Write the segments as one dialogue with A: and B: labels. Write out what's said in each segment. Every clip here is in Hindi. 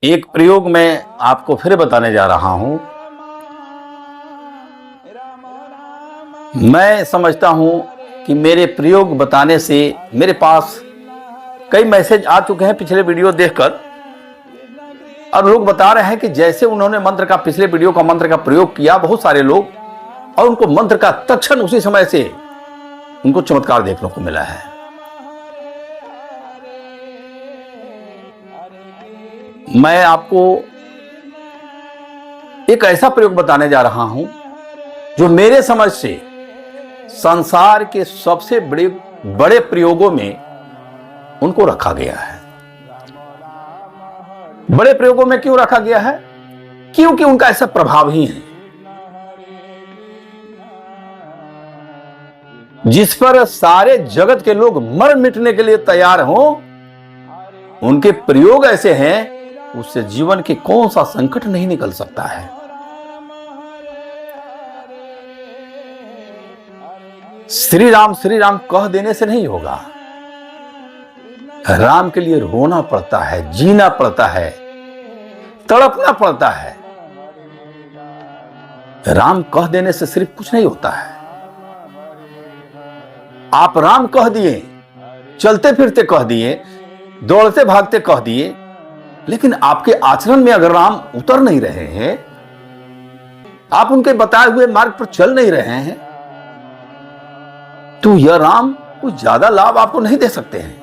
A: एक प्रयोग मैं आपको फिर बताने जा रहा हूं। मैं समझता हूं कि मेरे प्रयोग बताने से मेरे पास कई मैसेज आ चुके हैं पिछले वीडियो देखकर, और लोग बता रहे हैं कि जैसे उन्होंने मंत्र का पिछले वीडियो का मंत्र का प्रयोग किया, बहुत सारे लोग, और उनको मंत्र का तत्क्षण उसी समय से उनको चमत्कार देखने को मिला है। मैं आपको एक ऐसा प्रयोग बताने जा रहा हूं जो मेरे समझ से संसार के सबसे बड़े प्रयोगों में उनको रखा गया है। बड़े प्रयोगों में क्यों रखा गया है? क्योंकि उनका ऐसा प्रभाव ही है जिस पर सारे जगत के लोग मर मिटने के लिए तैयार हों। उनके प्रयोग ऐसे हैं, उससे जीवन के कौन सा संकट नहीं निकल सकता है। श्री राम कह देने से नहीं होगा। राम के लिए रोना पड़ता है, जीना पड़ता है, तड़पना पड़ता है। राम कह देने से सिर्फ कुछ नहीं होता है। आप राम कह दिए, चलते फिरते कह दिए, दौड़ते भागते कह दिए, लेकिन आपके आचरण में अगर राम उतर नहीं रहे हैं, आप उनके बताए हुए मार्ग पर चल नहीं रहे हैं, तो यह राम कुछ ज्यादा लाभ आपको नहीं दे सकते हैं।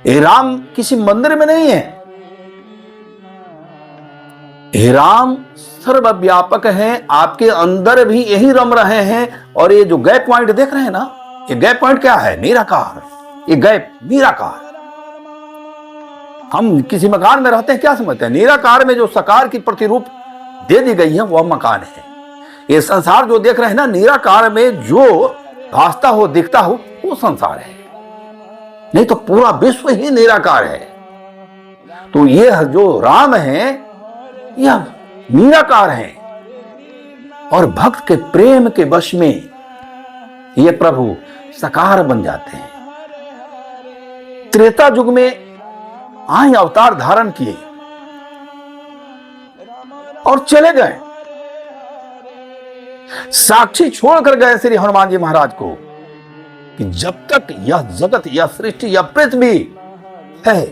A: ये राम किसी मंदिर में नहीं है। ये राम सर्वव्यापक हैं, आपके अंदर भी यही रम रहे हैं। और ये जो गैप पॉइंट देख रहे हैं ना, ये गैप पॉइंट क्या है? निराकार। ये गैप निराकार। हम किसी मकान में रहते हैं, क्या समझते हैं? निराकार में जो साकार की प्रतिरूप दे दी गई है वह मकान है। ये संसार जो देख रहे हैं ना, निराकार में जो भासता हो, दिखता हो, वो संसार है। नहीं तो पूरा विश्व ही निराकार है। तो ये जो राम है, यह निराकार है, और भक्त के प्रेम के वश में ये प्रभु साकार बन जाते हैं। त्रेता युग में आए, अवतार धारण किए और चले गए। साक्षी छोड़कर गए श्री हनुमान जी महाराज को कि जब तक यह जगत, यह सृष्टि, यह पृथ्वी है,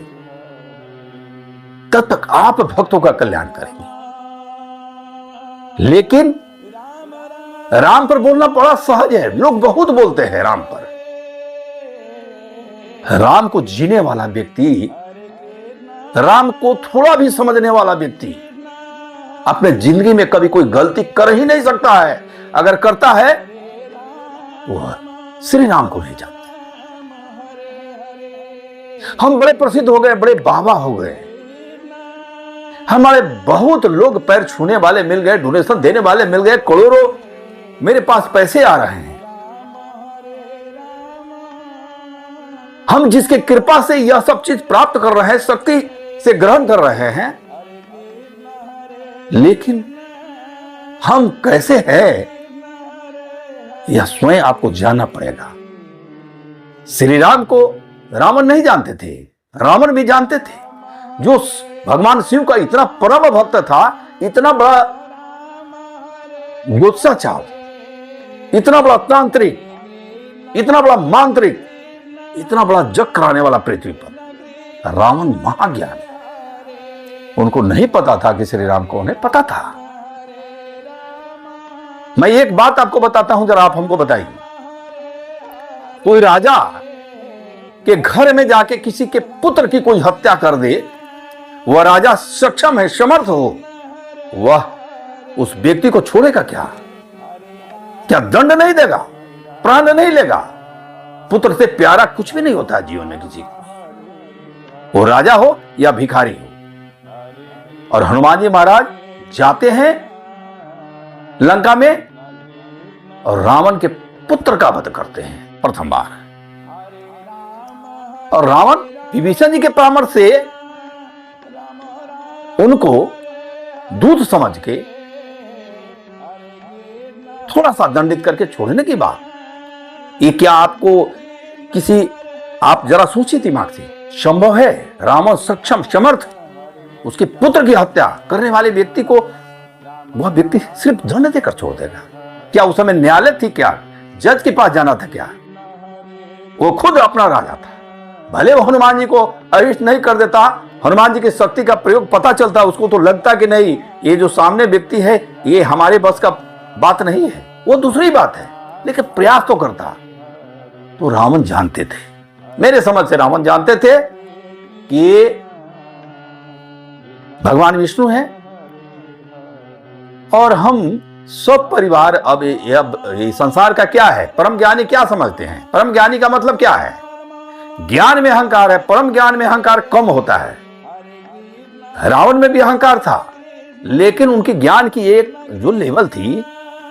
A: तब तक आप भक्तों का कल्याण करेंगे। लेकिन राम पर बोलना बड़ा सहज है। लोग बहुत बोलते हैं राम पर। राम को जीने वाला व्यक्ति, राम को थोड़ा भी समझने वाला व्यक्ति अपने जिंदगी में कभी कोई गलती कर ही नहीं सकता है। अगर करता है, वह श्री राम को नहीं जानता। हम बड़े प्रसिद्ध हो गए, बड़े बाबा हो गए, हमारे बहुत लोग पैर छूने वाले मिल गए, डोनेशन देने वाले मिल गए, करोड़ों मेरे पास पैसे आ रहे हैं। हम जिसके कृपा से यह सब चीज प्राप्त कर रहे हैं, शक्ति से ग्रहण कर रहे हैं, लेकिन हम कैसे हैं यह स्वयं आपको जानना पड़ेगा। श्री राम को रावण नहीं जानते थे, रावण भी जानते थे। जो भगवान शिव का इतना परम भक्त था, इतना बड़ा ज्योतिषाचार्य, इतना बड़ा तांत्रिक, इतना बड़ा मांत्रिक, इतना बड़ा जग कराने वाला पृथ्वी पर, रावण महाज्ञानी। उनको नहीं पता था कि श्री राम कौन है? पता था। मैं एक बात आपको बताता हूं, जरा आप हमको बताइए। कोई राजा के घर में जाके किसी के पुत्र की कोई हत्या कर दे, वह राजा सक्षम है, समर्थ हो, वह उस व्यक्ति को छोड़ेगा क्या? क्या दंड नहीं देगा? प्राण नहीं लेगा? पुत्र से प्यारा कुछ भी नहीं होता है जीवन में किसी को, वो राजा हो या भिखारी हो। और हनुमान जी महाराज जाते हैं लंका में और रावण के पुत्र का वध करते हैं प्रथम बार। और रावण विभीषण जी के परामर्श से उनको दूत समझ के थोड़ा सा दंडित करके छोड़ने की बात, ये क्या आपको किसी, आप जरा सोचिए दिमाग से, संभव है? रावण सक्षम, समर्थ, उसके पुत्र की हत्या करने वाले व्यक्ति को वह व्यक्ति सिर्फ दंड देकर छोड़ देगा? क्या उस समय न्यायालय थी? क्या जज के पास जाना था? क्या वो खुद अपना राजा था। भले वो हनुमान जी को अरिष्ट नहीं कर देता, हनुमान जी की शक्ति का प्रयोग पता चलता, उसको तो लगता कि नहीं ये जो सामने व्यक्ति है ये हमारे बस का बात नहीं है, वो दूसरी बात है, लेकिन प्रयास तो करता। तो रावण जानते थे, मेरे समझ से रावण जानते थे कि भगवान विष्णु है और हम सब परिवार अब ये संसार का क्या है, परम ज्ञानी क्या समझते हैं? परम ज्ञानी का मतलब क्या है? ज्ञान में अहंकार है, परम ज्ञान में अहंकार कम होता है। रावण में भी अहंकार था, लेकिन उनके ज्ञान की एक जो लेवल थी,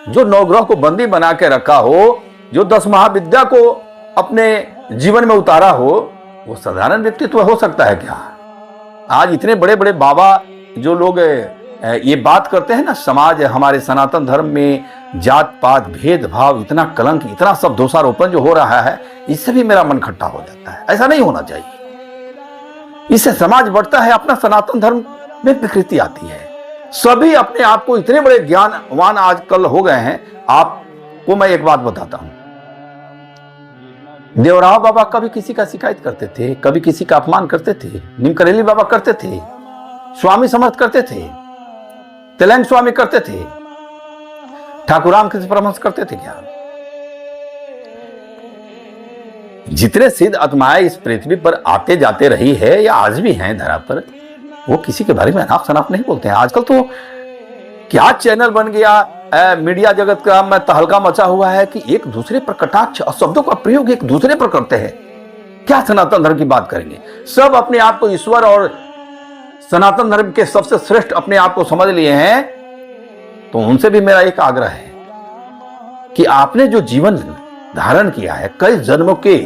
A: जो नवग्रह को बंदी बना के रखा हो, जो 10 महाविद्या को अपने जीवन में उतारा हो, वो साधारण व्यक्तित्व हो सकता है क्या? आज इतने बड़े बड़े बाबा जो लोग ये बात करते हैं ना, समाज हमारे सनातन धर्म में जात पात भेदभाव, इतना कलंक, इतना सब दोषारोपण जो हो रहा है, इससे भी मेरा मन खट्टा हो जाता है। ऐसा नहीं होना चाहिए। इससे समाज बढ़ता है, अपना सनातन धर्म में विकृति आती है। सभी अपने आप को इतने बड़े ज्ञानवान आजकल हो गए हैं। आपको मैं एक बात बताता हूं, देवराव बाबा कभी किसी का शिकायत करते थे, कभी किसी का अपमान करते थे, नीमकरेली बाबा करते थे, स्वामी समर्थ करते थे, तेलंग स्वामी करते थे, ठाकुर रामकृष्ण परमहंस करते थे क्या? जितने सिद्ध आत्माएं इस पृथ्वी पर आते जाते रही है या आज भी हैं धरा पर, वो किसी के बारे में अनाप शनाप नहीं बोलते हैं। आजकल तो क्या चैनल बन गया, मीडिया जगत का में तहलका मचा हुआ है कि एक दूसरे पर कटाक्ष शब्दों का प्रयोग एक दूसरे पर करते हैं। क्या सनातन धर्म की बात करेंगे? सब अपने आप को ईश्वर और सनातन धर्म के सबसे श्रेष्ठ अपने आप को समझ लिए हैं। तो उनसे भी मेरा एक आग्रह है कि आपने जो जीवन धारण किया है, कई जन्मों के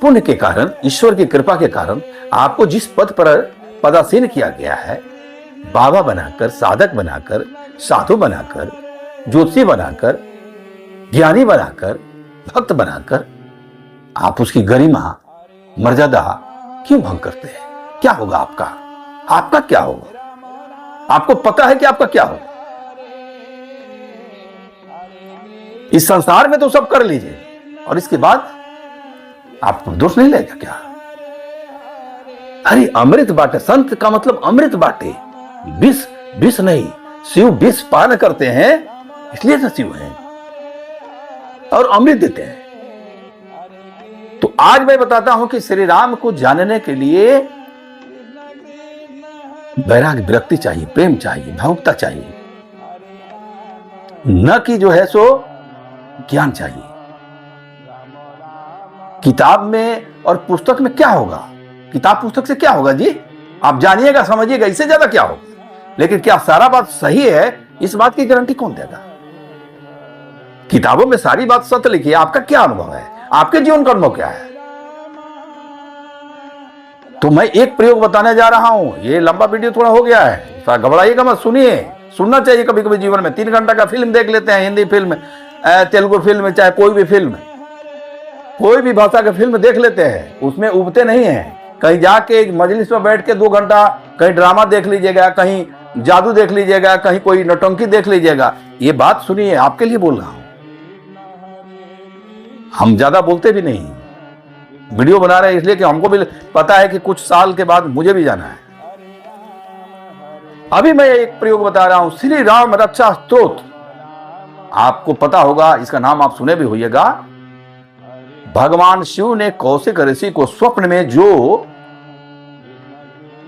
A: पुण्य के कारण, ईश्वर की कृपा के कारण आपको जिस पद पर पदासीन किया गया है, बाबा बनाकर, साधक बनाकर, साधु बनाकर, ज्योतिषी बनाकर, ज्ञानी बनाकर, भक्त बनाकर, आप उसकी गरिमा मर्यादा क्यों भंग करते हैं? क्या होगा आपका? आपका क्या होगा? आपको पता है कि आपका क्या होगा? इस संसार में तो सब कर लीजिए और इसके बाद आपको दोष नहीं लगेगा क्या? अरे अमृत बाटे, संत का मतलब अमृत बाटे, विष नहीं। शिव विष पान करते हैं इसलिए तो शिव हैं और अमृत देते हैं। तो आज मैं बताता हूं कि श्री राम को जानने के लिए वैराग्य, विरक्ति चाहिए, प्रेम चाहिए, भावुकता चाहिए, न कि जो है सो ज्ञान चाहिए। किताब में और पुस्तक में क्या होगा? किताब पुस्तक से क्या होगा जी? आप जानिएगा, समझिएगा, इससे ज्यादा क्या होगा? लेकिन क्या सारा बात सही है, इस बात की गारंटी कौन देगा? किताबों में सारी बात सत्य लिखी है, आपका क्या अनुभव है? आपके जीवन का अनुभव क्या है? तो मैं एक प्रयोग बताने जा रहा हूं। ये लंबा वीडियो थोड़ा हो गया है, घबराइएगा मत, सुनिए। सुनना चाहिए कभी कभी जीवन में। 3 घंटा का फिल्म देख लेते हैं, हिंदी फिल्म, तेलुगु फिल्म, चाहे कोई भी फिल्म, कोई भी भाषा की फिल्म देख लेते हैं, उसमें उबते नहीं हैं। कहीं जाके मजलिस में बैठ के 2 घंटा कहीं ड्रामा देख लीजिएगा, कहीं जादू देख लीजिएगा, कहीं कोई नौटंकी देख लीजिएगा। ये बात सुनिए, आपके लिए बोल रहा हूं। हम ज्यादा बोलते भी नहीं, वीडियो बना रहे हैं इसलिए कि हमको भी पता है कि कुछ साल के बाद मुझे भी जाना है। अभी मैं एक प्रयोग बता रहा हूं, श्री राम रक्षा स्तोत्र। आपको पता होगा, इसका नाम आप सुने भी होइएगा। भगवान शिव ने कौशिक ऋषि को स्वप्न में जो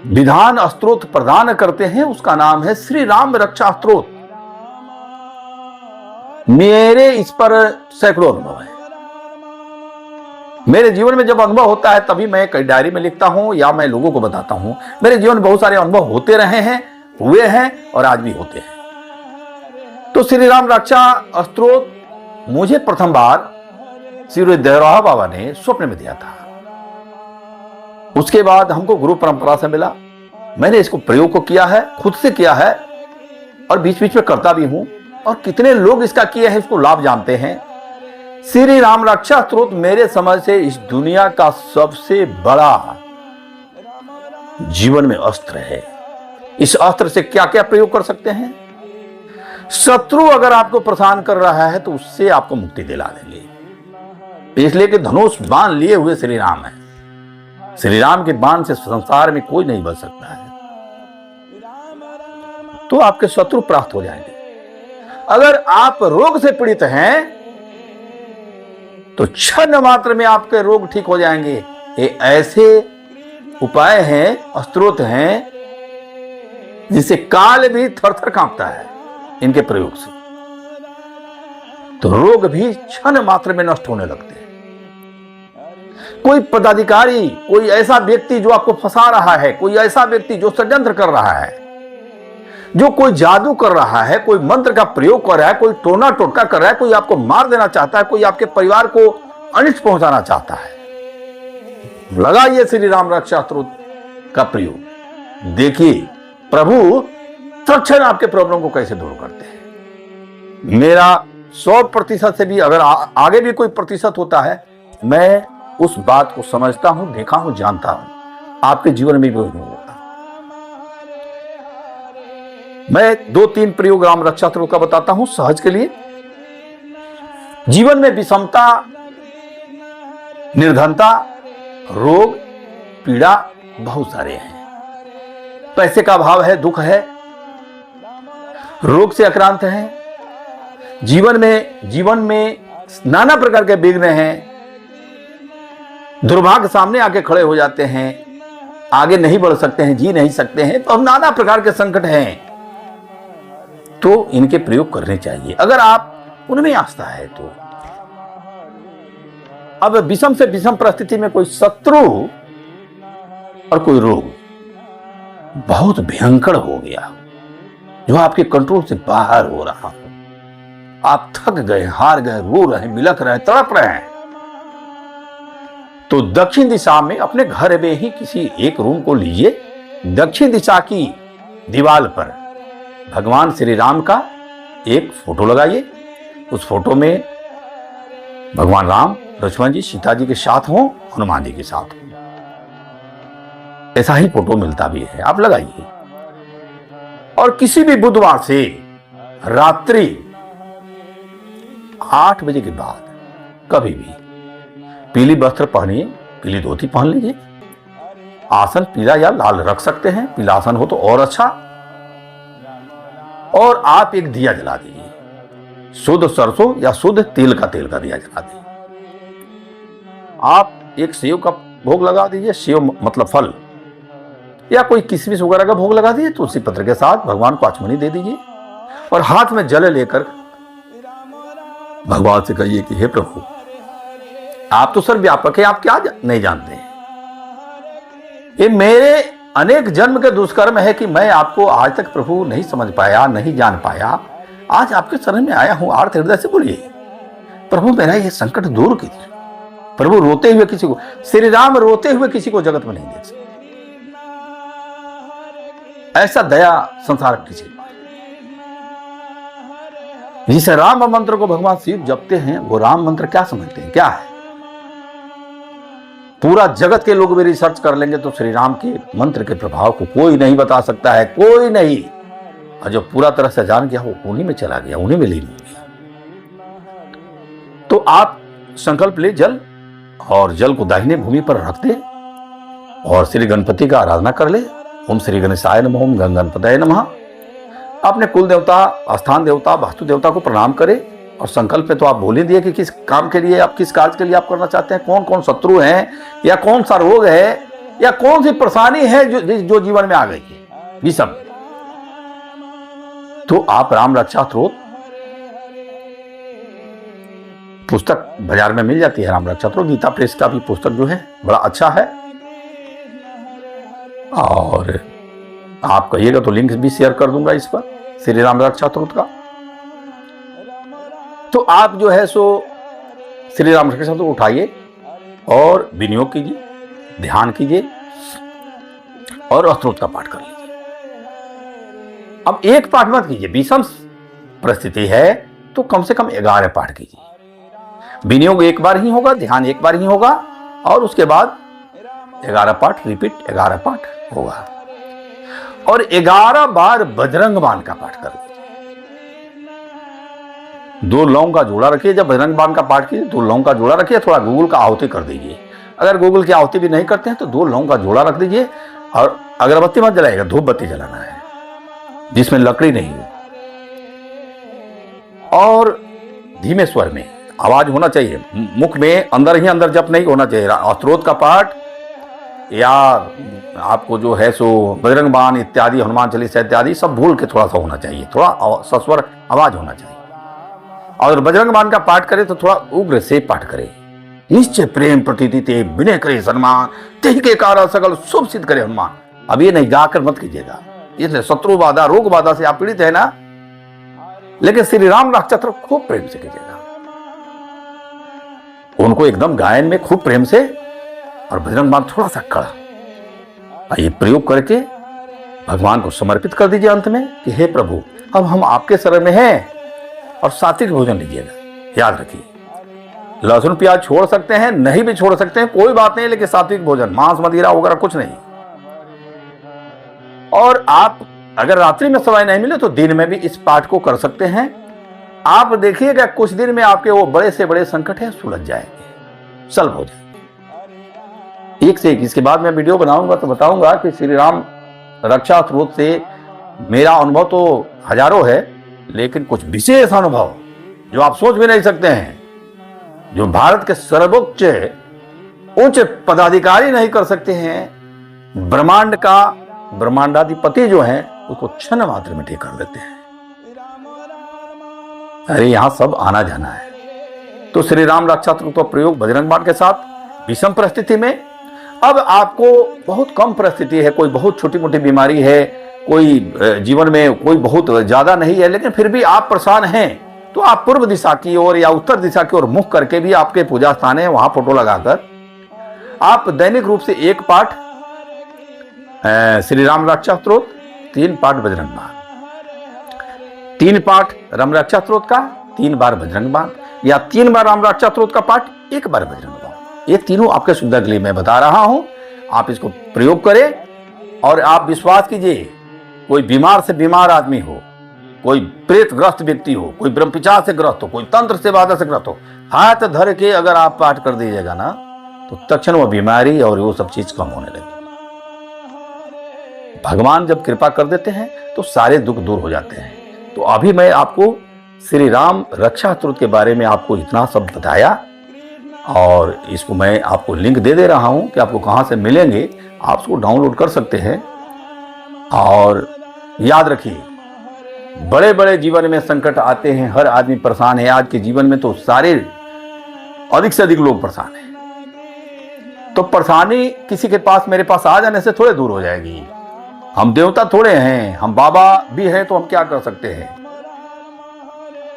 A: विधान स्तोत्र प्रदान करते हैं उसका नाम है श्री राम रक्षा स्तोत्र। मेरे इस पर सैकड़ों अनुभव है। मेरे जीवन में जब अनुभव होता है तभी मैं कई डायरी में लिखता हूं या मैं लोगों को बताता हूं। मेरे जीवन में बहुत सारे अनुभव होते रहे हैं, हुए हैं और आज भी होते हैं। तो श्री राम रक्षा स्तोत्र मुझे प्रथम बार श्री देवराव बाबा ने स्वप्न में दिया था। उसके बाद हमको गुरु परंपरा से मिला। मैंने इसको प्रयोग को किया है, खुद से किया है और बीच बीच में करता भी हूं। और कितने लोग इसका किए हैं, इसको लाभ जानते हैं। श्री राम रक्षा स्तोत्र मेरे समझ से इस दुनिया का सबसे बड़ा जीवन में अस्त्र है। इस अस्त्र से क्या क्या प्रयोग कर सकते हैं। शत्रु अगर आपको परेशान कर रहा है तो उससे आपको मुक्ति दिला देंगे। इसलिए कि धनुष बाण लिए हुए श्री राम है। श्री राम के बाण से संसार में कोई नहीं बच सकता है। तो आपके शत्रु प्राप्त हो जाएंगे। अगर आप रोग से पीड़ित हैं तो क्षण मात्र में आपके रोग ठीक हो जाएंगे। ये ऐसे उपाय हैं, स्त्रोत हैं, जिससे काल भी थर-थर कांपता है इनके प्रयोग से। तो रोग भी क्षण मात्र में नष्ट होने लगते हैं। कोई पदाधिकारी, कोई ऐसा व्यक्ति जो आपको फंसा रहा है, कोई ऐसा व्यक्ति जो षड्यंत्र कर रहा है, जो कोई जादू कर रहा है, कोई मंत्र का प्रयोग कर रहा है, कोई टोना टोटका कर रहा है, कोई आपको मार देना चाहता है, कोई आपके परिवार को अनिष्ट पहुंचाना चाहता है, लगाइए श्री राम रक्षा स्तोत्र का प्रयोग। देखिए प्रभु तत्क्षण आपके प्रॉब्लम को कैसे दूर करते हैं। मेरा 100% से भी अगर आगे भी कोई प्रतिशत होता है, मैं उस बात को समझता हूं, देखा हूं, जानता हूं। आपके जीवन में भी होता। मैं 2-3 प्रयोग राम रक्षा स्तोत्र का बताता हूं सहज के लिए। जीवन में विषमता, निर्धनता, रोग, पीड़ा बहुत सारे हैं। पैसे का अभाव है, दुख है, रोग से आक्रांत हैं, जीवन में नाना प्रकार के विघ्न हैं, दुर्भाग्य सामने आके खड़े हो जाते हैं, आगे नहीं बढ़ सकते हैं, जी नहीं सकते हैं, तो नाना प्रकार के संकट हैं। तो इनके प्रयोग करने चाहिए अगर आप उनमें आस्था है तो। अब विषम से विषम परिस्थिति में कोई शत्रु और कोई रोग बहुत भयंकर हो गया, जो आपके कंट्रोल से बाहर हो रहा हो, आप थक गए, हार गए, रो रहे हैं, बिलख रहे हैं, तड़प रहे हैं, तो दक्षिण दिशा में अपने घर में ही किसी एक रूम को लीजिए। दक्षिण दिशा की दीवार पर भगवान श्री राम का एक फोटो लगाइए। उस फोटो में भगवान राम, लक्ष्मण जी, सीता जी के साथ हो, हनुमान जी के साथ हो। ऐसा ही फोटो मिलता भी है, आप लगाइए। और किसी भी बुधवार से रात्रि 8 बजे के बाद कभी भी पीली वस्त्र पहनिए, पीली धोती पहन लीजिए। आसन पीला या लाल रख सकते हैं, पीला आसन हो तो और अच्छा। और आप एक दिया जला दीजिए, शुद्ध सरसों या शुद्ध तिल का दिया जला दीजिए। आप एक सेव का भोग लगा दीजिए, सेव मतलब फल, या कोई किशमिश वगैरह का भोग लगा दीजिए। तुलसी पत्र के साथ भगवान को आचमनी दे दीजिए और हाथ में जल लेकर भगवान से कहिए कि हे प्रभु, आप तो सर्वव्यापक है, आप क्या नहीं जानते हैं। ये मेरे अनेक जन्म के दुष्कर्म है कि मैं आपको आज तक प्रभु नहीं समझ पाया, नहीं जान पाया। आज आपके शरण में आया हूं, आर्त हृदय से बोलिए प्रभु मेरा ये संकट दूर कीजिए। प्रभु रोते हुए किसी को, श्री राम रोते हुए किसी को जगत में नहीं देख सकते। ऐसा दया संसार में किसी को। जिसे राम मंत्र को भगवान शिव जपते हैं, वो राम मंत्र क्या समझते हैं, क्या है? पूरा जगत के लोग भी रिसर्च कर लेंगे तो श्री राम के मंत्र के प्रभाव को कोई नहीं बता सकता है, कोई नहीं। और जो पूरा तरह से जान गया वो उन्हीं में चला गया, उन्हीं में लीन हो गया। तो आप संकल्प ले जल, और जल को दाहिने भूमि पर रख दे और श्री गणपति का आराधना कर ले। ओम श्री गणेशाय नमः, ओम गणपतये नमः। अपने कुल देवता, स्थान देवता, वास्तु देवता को प्रणाम करें। और संकल्प में तो आप बोल ही दिए कि किस काम के लिए, आप किस कार्य के लिए आप करना चाहते हैं, कौन कौन शत्रु हैं, या कौन सा रोग है, या कौन सी परेशानी है जो जीवन में आ गई है, ये सब। तो आप राम रक्षा स्तोत्र पुस्तक बाजार में मिल जाती है, राम रक्षा स्तोत्र, गीता प्रेस का भी पुस्तक जो है बड़ा अच्छा है। और आप कहिएगा तो लिंक भी शेयर कर दूंगा इस पर, श्री राम रक्षा स्तोत्र का। तो आप जो है सो श्री राम रक्षा स्तोत्र उठाइए और विनियोग कीजिए, ध्यान कीजिए और स्तोत्र का पाठ कर लीजिए। अब एक पाठ मत कीजिए, विषम परिस्थिति है तो कम से कम 11 पाठ कीजिए। विनियोग एक बार ही होगा, ध्यान एक बार ही होगा, और उसके बाद 11 पाठ रिपीट, 11 पाठ होगा। और 11 बार बजरंग बाण का पाठ कर दीजिए। 2 लौंग का जोड़ा रखिए। जब बजरंग बाण का पाठ कीजिए 2 लौंग का जोड़ा रखिए, थोड़ा गूगल का आहुति कर दीजिए। अगर गूगल की आहुति भी नहीं करते हैं तो 2 लौंग का जोड़ा रख दीजिए। और अगरबत्ती मत जलाइएगा, धूप बत्ती जलाना है जिसमें लकड़ी नहीं हो, और धीमे स्वर में आवाज होना चाहिए। मुख में अंदर ही अंदर जप नहीं होना चाहिए। स्तोत्र का पाठ या आपको जो है सो बजरंग बाण इत्यादि, हनुमान चालीसा इत्यादि सब भूल के थोड़ा सा होना चाहिए, थोड़ा सस्वर आवाज होना चाहिए। और बजरंग बाण का पाठ करें तो थोड़ा उग्र से पाठ करें। निश्चय प्रेम प्रतीति ते विनय करे सन्मान, तेहि के कारण सकल शुभ सिद्ध करे हनुमान। अब ये नहीं जाकर मत कीजिएगा, इसलिए शत्रु बाधा रोग बाधा से आप पीड़ित है ना, लेकिन श्री राम नक्षत्र खूब प्रेम से कीजिएगा। उनको एकदम गायन में खूब प्रेम से, और बजरंग बाण थोड़ा सा कड़ा, ये प्रयोग करके भगवान को समर्पित कर दीजिए अंत में कि हे प्रभु, अब हम आपके शरण में हैं और सात्विक भोजन लीजिएगा। याद रखिए, लहसुन प्याज छोड़ सकते हैं, नहीं भी छोड़ सकते हैं, कोई बात नहीं, लेकिन सात्विक भोजन, मांस मदिरा वगैरह कुछ नहीं। और आप अगर रात्रि में समय नहीं मिले तो दिन में भी इस पाठ को कर सकते हैं। आप देखिएगा कुछ दिन में आपके वो बड़े से बड़े संकट है सुलझ जाएंगे, सल्व हो जाएंगे एक से एक। इसके बाद मैं वीडियो बनाऊंगा तो बताऊंगा कि श्री राम रक्षा स्रोत से मेरा अनुभव तो हजारों है, लेकिन कुछ विशेष अनुभव जो आप सोच भी नहीं सकते हैं, जो भारत के सर्वोच्च उच्च पदाधिकारी नहीं कर सकते हैं। ब्रह्मांड का ब्रह्मांडाधिपति जो है उसको क्षण मात्र में ठीक कर लेते हैं। अरे यहां सब आना जाना है। तो श्री राम रक्षा स्रोत का प्रयोग बजरंग बाण के साथ विषम परिस्थिति में। अब आपको बहुत कम परिस्थिति है, कोई बहुत छोटी मोटी बीमारी है, कोई जीवन में कोई बहुत ज्यादा नहीं है, लेकिन फिर भी आप परेशान हैं, तो आप पूर्व दिशा की ओर या उत्तर दिशा की ओर मुख करके भी, आपके पूजा स्थान है वहां फोटो लगाकर आप दैनिक रूप से 1 पाठ श्री राम रक्षा स्रोत, 3 पाठ बजरंग बाण, 3 पाठ राम रक्षा स्रोत का 3 बार बजरंग बाण, या 3 बार राम रक्षा स्रोत का पाठ 1 बार बजरंग बाण। ये तीनों आपके सुविधा के लिए मैं बता रहा हूं। आप इसको प्रयोग करें और आप विश्वास कीजिए, कोई बीमार से बीमार आदमी हो, कोई प्रेतग्रस्त व्यक्ति हो, कोई ब्रह्मपिशाच से ग्रस्त हो, कोई तंत्र से बाधा से ग्रस्त हो, हाथ धर के अगर आप पाठ कर दीजिएगा ना तो तक्षण वो बीमारी और वो सब चीज कम होने लगी। भगवान जब कृपा कर देते हैं तो सारे दुख दूर हो जाते हैं। तो अभी मैं आपको श्री राम रक्षा स्रोत के बारे में आपको इतना सब बताया, और इसको मैं आपको लिंक दे रहा हूं कि आपको कहां से मिलेंगे, आप उसको डाउनलोड कर सकते हैं। और याद रखिए, बड़े बड़े जीवन में संकट आते हैं, हर आदमी परेशान है। आज के जीवन में तो सारे अधिक से अधिक लोग परेशान हैं। तो परेशानी किसी के पास मेरे पास आ जाने से थोड़े दूर हो जाएगी। हम देवता थोड़े हैं, हम बाबा भी हैं तो हम क्या कर सकते हैं,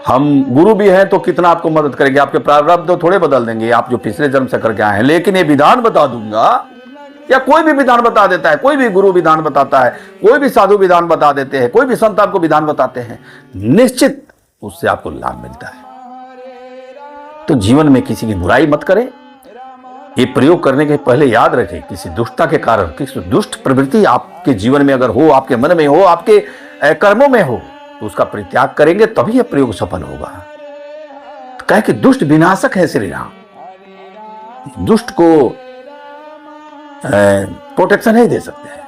A: हम गुरु भी हैं तो कितना आपको मदद करेंगे, आपके प्रारब्ध तो थोड़े बदल देंगे आप जो पिछले जन्म से करके आए हैं। लेकिन ये विधान बता दूंगा, या कोई भी विधान बता देता है, कोई भी गुरु विधान बताता है, कोई भी साधु विधान बता देते हैं, कोई भी संत आपको विधान बताते हैं, निश्चित उससे आपको लाभ मिलता है। तो जीवन में किसी की बुराई मत करें। ये प्रयोग करने के पहले याद रखें, किसी दुष्टता के कारण, किसी दुष्ट प्रवृत्ति आपके जीवन में अगर हो, आपके मन में हो, आपके कर्मों में हो, तो उसका परित्याग करेंगे तभी यह प्रयोग सफल होगा। तो कहे कि दुष्ट विनाशक है श्री राम, दुष्ट को प्रोटेक्शन नहीं दे सकते हैं।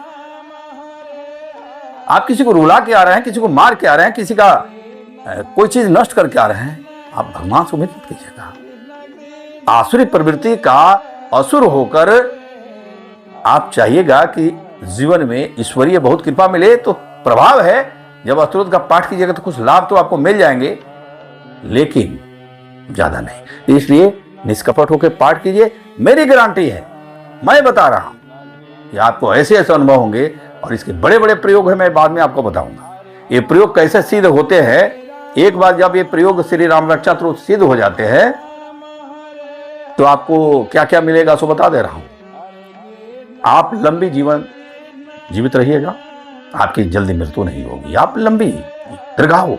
A: आप किसी को रुला के आ रहे हैं, किसी को मार के आ रहे हैं, किसी का कोई चीज नष्ट करके आ रहे हैं, आप भगवान से उम्मीद मत कीजिएगा। आसुरी प्रवृत्ति का असुर होकर आप चाहिएगा कि जीवन में ईश्वरीय बहुत कृपा मिले, तो प्रभाव है जब स्तोत्र का पाठ कीजिएगा तो कुछ लाभ तो आपको मिल जाएंगे, लेकिन ज्यादा नहीं। इसलिए निष्कपट होकर पाठ कीजिए। मेरी गारंटी है, मैं बता रहा हूं कि आपको ऐसे ऐसे अनुभव होंगे, और इसके बड़े बड़े प्रयोग है, मैं बाद में आपको बताऊंगा ये प्रयोग कैसे सिद्ध होते हैं। एक बार जब ये प्रयोग श्री राम रक्षा स्रोत सिद्ध हो जाते हैं तो आपको क्या क्या मिलेगा सो बता दे रहा हूं। आप लंबी जीवन जीवित रहिएगा, आपकी जल्दी मृत्यु नहीं होगी, आप लंबी दीर्घायु,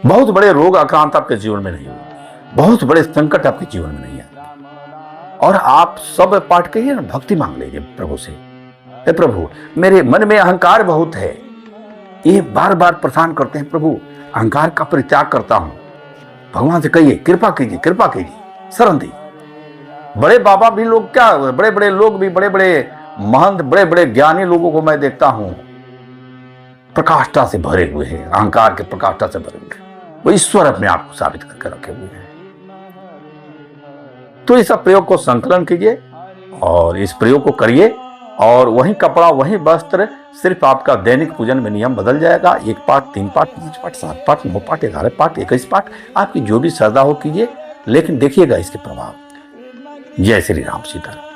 A: बहुत बड़े रोग आक्रांत आपके जीवन में नहीं होगी, बहुत बड़े संकट आपके जीवन में नहीं आएंगे। और आप सब पाठ करिए ना, भक्ति मांग लीजिए प्रभु से, हे प्रभु मेरे मन में अहंकार बहुत है, ये बार बार परेशान करते हैं प्रभु, अहंकार का परित्याग करता हूं। भगवान से कहिए कृपा कीजिए, कृपा कीजिए, शरण दीजिए। बड़े बाबा भी लोग क्या, बड़े बड़े लोग भी, बड़े बड़े महंत, बड़े बड़े ज्ञानी लोगों को मैं देखता हूं प्रकाष्ठा से भरे हुए हैं, अहंकार के प्रकाष्ठा से भरे हुए, वो ईश्वर अपने आप को साबित करके रखे हुए हैं। तो इस प्रयोग को संकलन कीजिए और इस प्रयोग को करिए, और वही कपड़ा वही वस्त्र, सिर्फ आपका दैनिक पूजन में नियम बदल जाएगा। 1 पाठ, 3 पाठ, 5 पाठ, 7 पाठ, 9 पाठ, 11 पाठ, 21 पाठ, आपकी जो भी श्रद्धा हो कीजिए, लेकिन देखिएगा इसके प्रभाव। जय श्री राम, सीताराम।